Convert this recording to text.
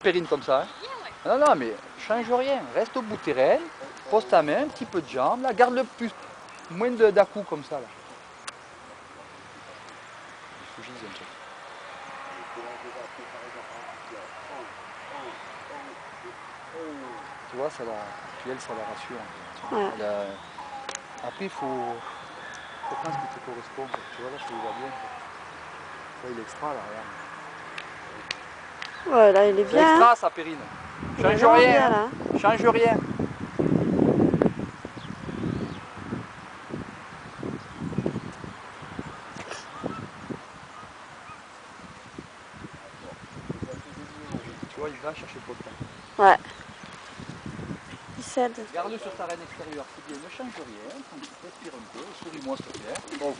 Périne comme ça. Hein. Non, non, mais change rien. Reste au bout de tes rênes. Pose ta main, un petit peu de jambe. Là, garde le plus, moins d'à-coups comme ça. Là. Il faut que je dise un truc. Tu vois, ça la, puis elle, ça la rassure. Ouais. Elle a... Après, il faut prendre ce qui te correspond. Tu vois, là, je te vois bien. Ça, il est extra, là, regarde. Ouais, là, il est C'est bien. extra, ça, Périne. Il est Change vraiment rien. bien, Hein. là. Change rien. Tu vois, il va chercher le potin. Ouais. Il cède. Garde-le sur ta reine extérieure, c'est bien, ne change rien, respire un peu, souris-moi s'il te plaît. Bon.